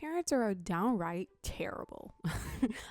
parents are downright terrible.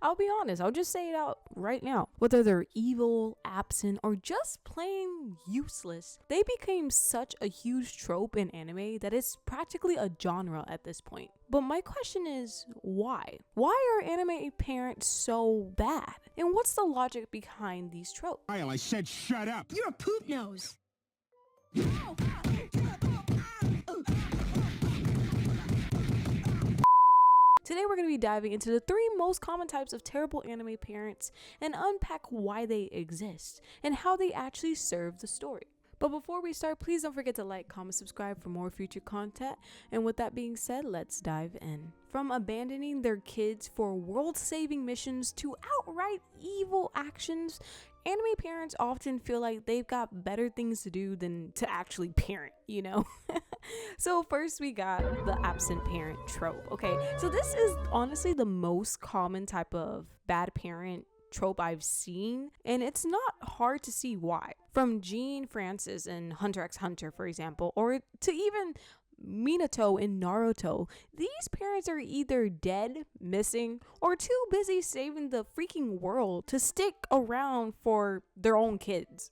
I'll be honest, I'll just say it out right now. Whether they're evil, absent, or just plain useless, they became such a huge trope in anime that it's practically a genre at this point. But my question is, why? Why are anime parents so bad? And what's the logic behind these tropes? I said shut up. You're a poop nose. Today we're going to be diving into the 3 most common types of terrible anime parents and unpack why they exist and how they actually serve the story. But before we start, please don't forget to like, comment, subscribe for more future content. And with that being said, let's dive in. From abandoning their kids for world-saving missions to outright evil actions, anime parents often feel like they've got better things to do than to actually parent, you know? So first we got the absent parent trope. Okay, so this is honestly the most common type of bad parent trope I've seen, and it's not hard to see why. From Jean Francis in Hunter x Hunter, for example, or to even Minato in Naruto, these parents are either dead, missing, or too busy saving the freaking world to stick around for their own kids.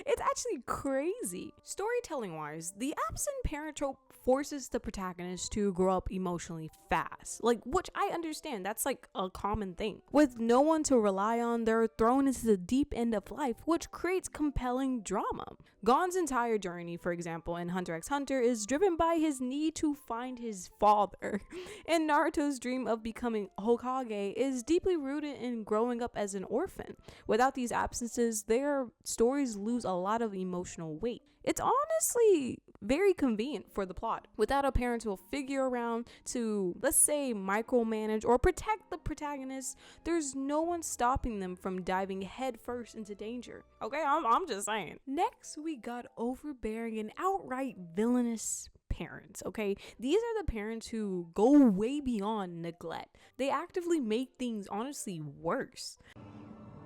It's actually crazy. Storytelling wise, the absent parent trope forces the protagonist to grow up emotionally fast, which I understand, that's like a common thing. With no one to rely on, they're thrown into the deep end of life, which creates compelling drama. Gon's entire journey, for example, in Hunter x Hunter is driven by his need to find his father, and Naruto's dream of becoming Hokage is deeply rooted in growing up as an orphan. Without these absences, their stories lose a lot of emotional weight. It's honestly very convenient for the plot. Without a parent who will figure around to, let's say, micromanage or protect the protagonist, there's no one stopping them from diving headfirst into danger. Okay, I'm just saying. Next, we got overbearing and outright villainous parents. Okay, these are the parents who go way beyond neglect. They actively make things honestly worse.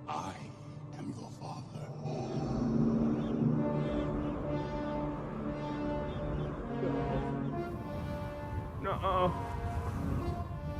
I am your father. Nuh-uh.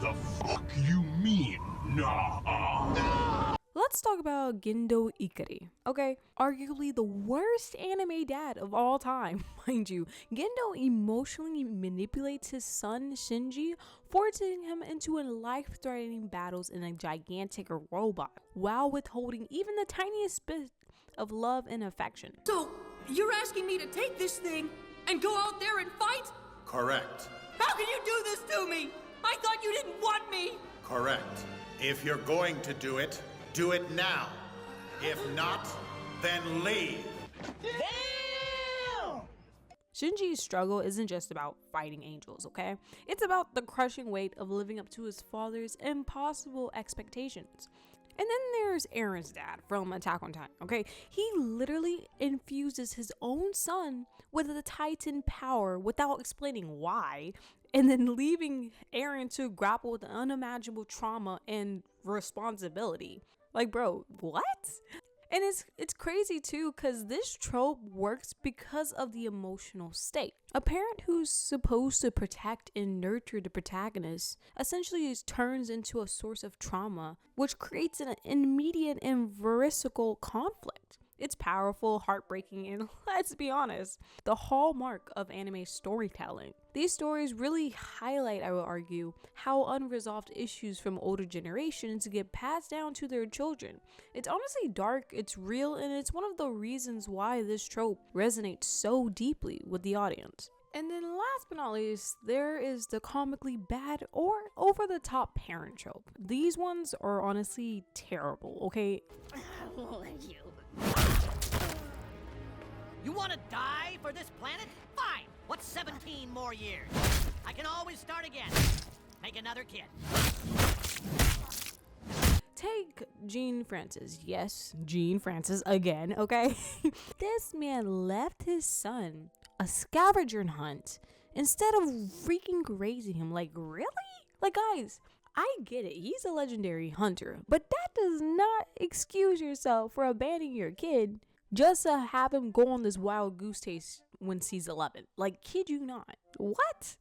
The fuck you mean, nah? Let's talk about Gendo Ikari. Okay, arguably the worst anime dad of all time, mind you. Gendo emotionally manipulates his son Shinji, forcing him into life-threatening battles in a gigantic robot, while withholding even the tiniest bit of love and affection. So, you're asking me to take this thing and go out there and fight? Correct. How can you do this to me? I thought you didn't want me! Correct. If you're going to do it now. If not, then leave. Damn! Shinji's struggle isn't just about fighting angels, okay? It's about the crushing weight of living up to his father's impossible expectations. And then there's Aaron's dad from Attack on Titan, okay? He literally infuses his own son with the Titan power without explaining why, and then leaving Aaron to grapple with the unimaginable trauma and responsibility. Like, bro, what? And it's crazy too, because this trope works because of the emotional state. A parent who's supposed to protect and nurture the protagonist essentially turns into a source of trauma, which creates an immediate and visceral conflict. It's powerful, heartbreaking, and let's be honest, the hallmark of anime storytelling. These stories really highlight, I would argue, how unresolved issues from older generations get passed down to their children. It's honestly dark, it's real, and it's one of the reasons why this trope resonates so deeply with the audience. And then last but not least, there is the comically bad or over-the-top parent trope. These ones are honestly terrible, okay? You want to die for this planet? Fine. What's 17 more years? I can always start again. Make another kid. Take Jean Francis. Yes, Jean Francis again, okay? This man left his son a scavenger hunt instead of freaking raising him. Like, really? Like, guys, I get it. He's a legendary hunter, but that does not excuse yourself for abandoning your kid just to have him go on this wild goose chase when she's 11. Like, kid you not. What?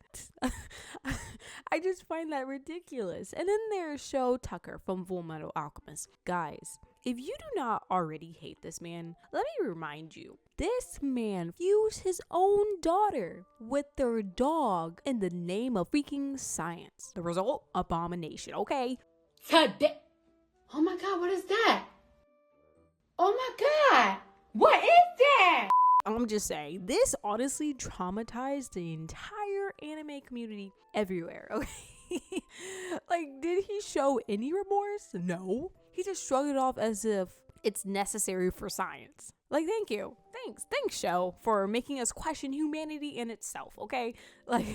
I just find that ridiculous. And then there's Sho Tucker from Full Metal Alchemist. Guys, if you do not already hate this man, let me remind you, this man fused his own daughter with their dog in the name of freaking science. The result? Abomination, okay? Today. Oh my God, what is that? Oh my God, what is that? I'm just saying, this honestly traumatized the entire anime community everywhere, okay? Like, did he show any remorse? No. He just shrugged it off as if it's necessary for science. Like, thank you. Thanks, Sho, for making us question humanity in itself, okay? Like,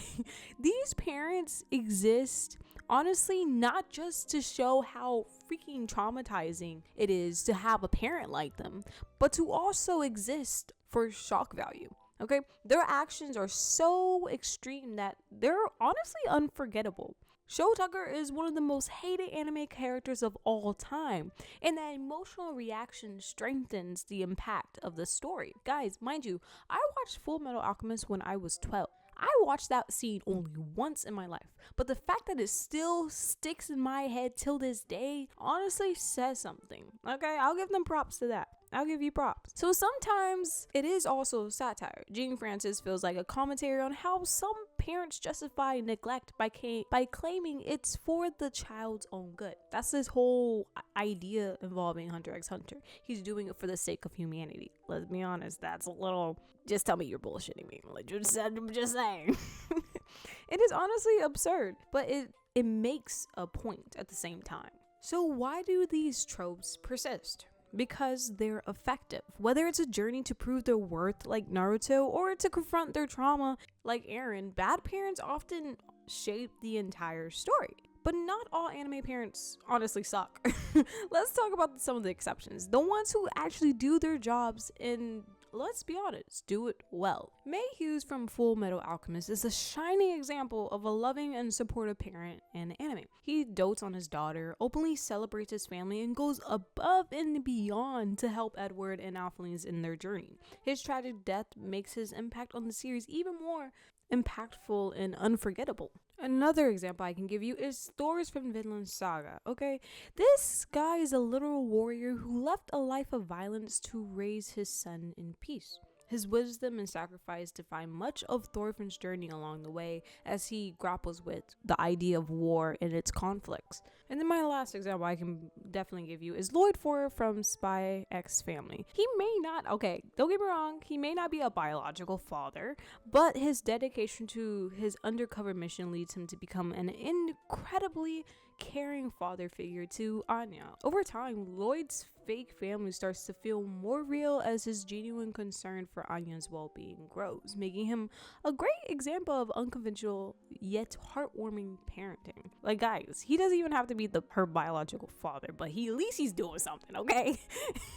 these parents exist, honestly, not just to show how freaking traumatizing it is to have a parent like them, but to also exist for shock value. Okay, their actions are so extreme that they're honestly unforgettable. Sho Tucker is one of the most hated anime characters of all time, and that emotional reaction strengthens the impact of the story. Guys, mind you, I watched Full Metal Alchemist when I was 12. I watched that scene only once in my life, but the fact that it still sticks in my head till this day honestly says something. Okay, I'll give them props to that. I'll give you props. So sometimes it is also satire. Gene Francis feels like a commentary on how some parents justify neglect by claiming it's for the child's own good. That's this whole idea involving Hunter x Hunter. He's doing it for the sake of humanity. Let's be honest, that's a little... Just tell me you're bullshitting me. Like, I'm just saying. It is honestly absurd, but it makes a point at the same time. So why do these tropes persist? Because they're effective. Whether it's a journey to prove their worth like Naruto or to confront their trauma like Eren, bad parents often shape the entire story. But not all anime parents honestly suck. Let's talk about some of the exceptions. The ones who actually do their jobs and, let's be honest, do it well. May Hughes from Full Metal Alchemist is a shining example of a loving and supportive parent in anime. He dotes on his daughter, openly celebrates his family, and goes above and beyond to help Edward and Alphonse in their journey. His tragic death makes his impact on the series even more impactful and unforgettable. Another example I can give you is Thor's from Vinland Saga, okay? This guy is a literal warrior who left a life of violence to raise his son in peace. His wisdom and sacrifice define much of Thorfinn's journey along the way as he grapples with the idea of war and its conflicts. And then my last example I can definitely give you is Lloyd Four from Spy X Family. He may not, okay, don't get me wrong, he may not be a biological father, but his dedication to his undercover mission leads him to become an incredibly caring father figure to Anya. Over time, Lloyd's fake family starts to feel more real as his genuine concern for Anya's well-being grows, making him a great example of unconventional yet heartwarming parenting. Like, guys, he doesn't even have to be her biological father, but at least he's doing something, okay?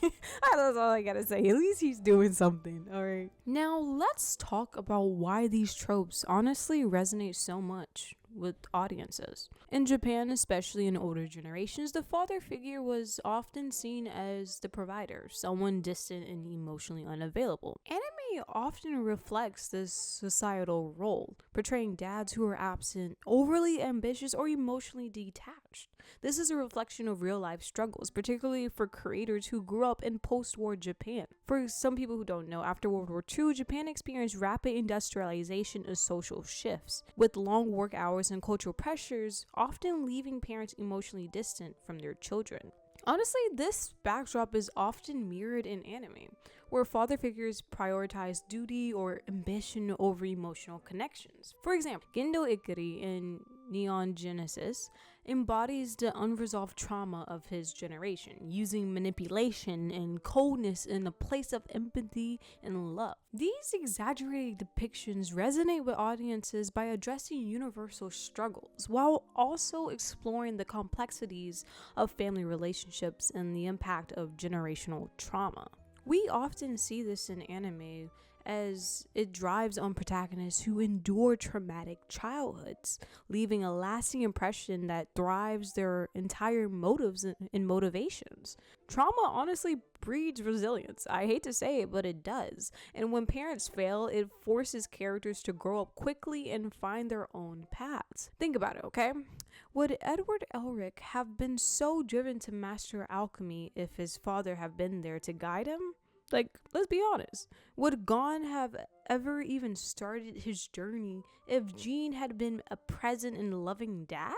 That's all I gotta say. At least he's doing something, alright? Now, let's talk about why these tropes honestly resonate so much with audiences. In Japan, especially in older generations, the father figure was often seen as the provider, someone distant and emotionally unavailable. Anime often reflects this societal role, portraying dads who are absent, overly ambitious, or emotionally detached. This is a reflection of real life struggles, particularly for creators who grew up in post-war Japan. For some people who don't know, after World War II, Japan experienced rapid industrialization and social shifts, with long work hours and cultural pressures often leaving parents emotionally distant from their children. Honestly, this backdrop is often mirrored in anime, where father figures prioritize duty or ambition over emotional connections. For example, Gendo Ikari in Neon Genesis embodies the unresolved trauma of his generation, using manipulation and coldness in the place of empathy and love. These exaggerated depictions resonate with audiences by addressing universal struggles, while also exploring the complexities of family relationships and the impact of generational trauma. We often see this in anime as it drives on protagonists who endure traumatic childhoods, leaving a lasting impression that drives their entire motives and motivations. Trauma honestly breeds resilience. I hate to say it, but it does. And when parents fail, it forces characters to grow up quickly and find their own paths. Think about it, okay? Would Edward Elric have been so driven to master alchemy if his father had been there to guide him? Like, let's be honest. Would Gon have ever even started his journey if Jean had been a present and loving dad?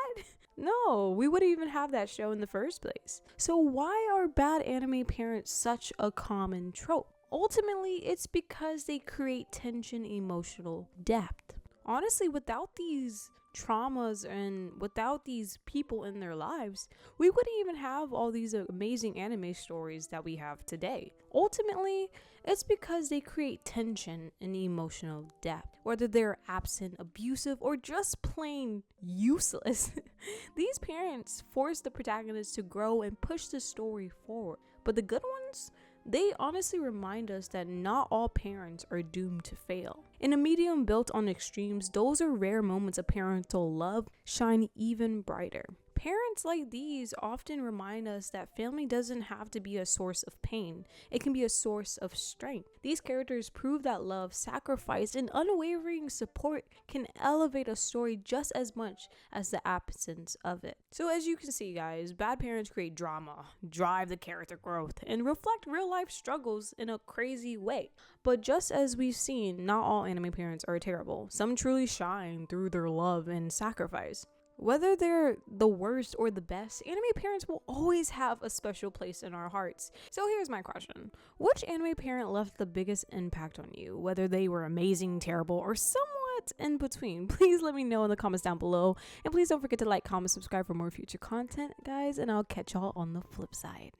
No, we wouldn't even have that show in the first place. So why are bad anime parents such a common trope? Ultimately, it's because they create tension, emotional depth. Honestly, without these traumas and without these people in their lives, we wouldn't even have all these amazing anime stories that we have today. Ultimately, it's because they create tension and emotional depth, whether they're absent, abusive, or just plain useless. These parents force the protagonist to grow and push the story forward, but the good ones, they honestly remind us that not all parents are doomed to fail. In a medium built on extremes, those are rare moments of parental love shine even brighter. Parents like these often remind us that family doesn't have to be a source of pain. It can be a source of strength. These characters prove that love, sacrifice, and unwavering support can elevate a story just as much as the absence of it. So as you can see, guys, bad parents create drama, drive the character growth, and reflect real life struggles in a crazy way. But just as we've seen, not all anime parents are terrible. Some truly shine through their love and sacrifice. Whether they're the worst or the best, anime parents will always have a special place in our hearts. So here's my question. Which anime parent left the biggest impact on you? Whether they were amazing, terrible, or somewhat in between? Please let me know in the comments down below. And please don't forget to like, comment, subscribe for more future content, guys. And I'll catch y'all on the flip side.